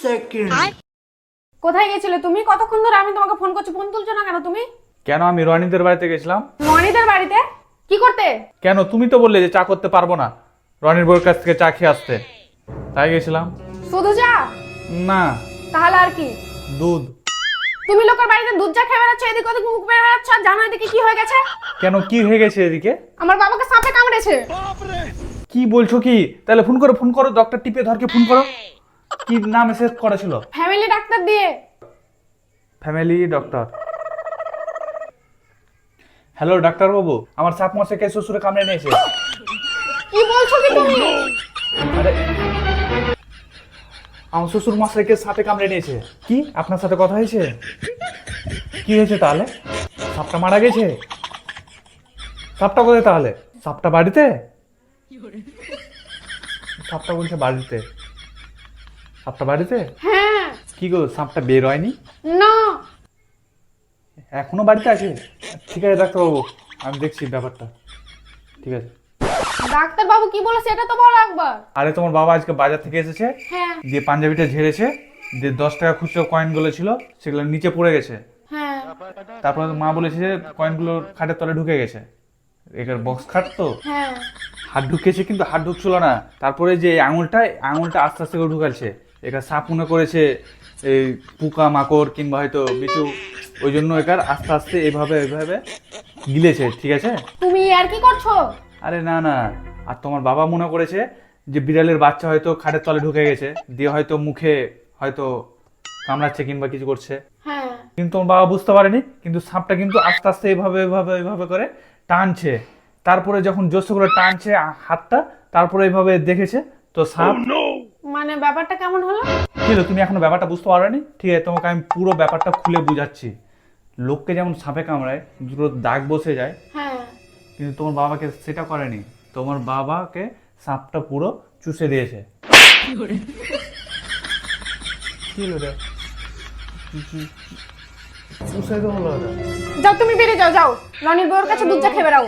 Second. কোথায় গেছিলে তুমি? কতক্ষণ ধরে আমি তোমাকে ফোন করছি, ফোন তুলছো না কেন তুমি? কেন আমি রনিদের বাড়িতে গেছিলাম। মনিদের বাড়িতে কি করতে? কেন তুমি তো বললে যে চা করতে পারবো না, রনির বউয়ের কাছ থেকে চা খেয়ে আসতে, তাই গেছিলাম। শুধু চা? না, তাহলে আর কি? দুধ। তুমি লোকের বাড়িতে দুধ চা খেয়ে বেড়াচ্ছ, এদিক ওদিক মুখ বেড়ে বেড়াচ্ছ, আর জানো এদিকে কি হয়ে গেছে? কেন কি হয়ে গেছে এদিকে? আমার বাবাকে সাপে কামড়েছে। কি বলছো কি? তাহলে ফোন করো ডক্টর টিপে ধরকে ফোন করো। কি নাম মেসেজ করা ছিল? ফ্যামিলি ডাক্তার দিয়ে। Family doctor. হ্যালো ডাক্তার বাবু, আমার সাপ মশাকে শ্বশুরে কামড়ে নিয়েছে। কি বলছো কি তুমি? আরে আমার শ্বশুর মশাইকে সাপে কামড়ে নিয়েছে। কি আপনার সাথে কথা হয়েছে? কি হয়েছে তাহলে? সাপটা মারা গেছে? সাপটা কোথায় তাহলে? সাপটা বাড়িতে? সাপটা বলছে বাড়িতে। সাপটা বাড়িতে? হ্যাঁ। কি গো, সাপটা বের হয়নি? না। এখনো বাড়িতে আছে? ঠিক আছে ডাক্তারবাবু, আমি দেখছি ব্যাপারটা। ঠিক আছে। ডাক্তার বাবু কি বলেছে এটা তো বলো একবার। আরে তোমার বাবা আজকে বাজার থেকে এসেছে, হ্যাঁ দিয়ে পাঞ্জাবিটা ঝেড়েছে, দিয়ে 10 টাকা খুচরো কয়েনগুলো ছিল সেগুলো নিচে পড়ে গেছে। হ্যাঁ। তারপরে মা বলেছে যে কয়েনগুলো খাটের তলে ঢুকে গেছে। এটার বক্স খাট তো, হ্যাঁ। হাত ঢুকেছে কিন্তু হাত ঢুকছিল না। তারপরে যে আঙুলটা আস্তে আস্তে করে ঢুকাচ্ছে। এটা সাপ মনে করেছে এই পোকা মাকড় কিংবা হয়তো বিচু, ওই জন্য এটার আস্তে আস্তে এভাবে গিলেছে। ঠিক আছে। তুমি আর কি করছো? আরে না না, আর তোমার বাবা মনে করেছে যে বিড়ালের বাচ্চা হয়তো খাটের তলে ঢুকে গেছে, দিয়ে হয়তো মুখে হয়তো কামড়াচ্ছে কিংবা কিছু করছে। হ্যাঁ। কিন্তু তোমার বাবা বুঝতে পারেনি, কিন্তু সাপটা কিন্তু আস্তে আস্তে এভাবে করে টানছে। তারপরে যখন জোরে করে টানছে হাতটা, তারপরে এইভাবে দেখেছে তো সাপ। মানে ব্যাপারটা কেমন হলো? কি হলো, তুমি এখনো ব্যাপারটা বুঝতে পারোনি? ঠিক আছে, তোমাকে আমি পুরো ব্যাপারটা খুলে বুঝাচ্ছি। লোককে যেমন সাপে কামড়ায় দুটো দাগ বসে যায়, হ্যাঁ। কিন্তু তোমার বাবাকে সেটা করেনি। তোমার বাবাকে সাপটা পুরো চুষে দিয়েছে। কি হলো রে? চুষে তো হলো। যাও তুমি বেরিয়ে যাও, যাও রনির বউয়ের কাছে দুধ চা খেয়ে বেড়াও।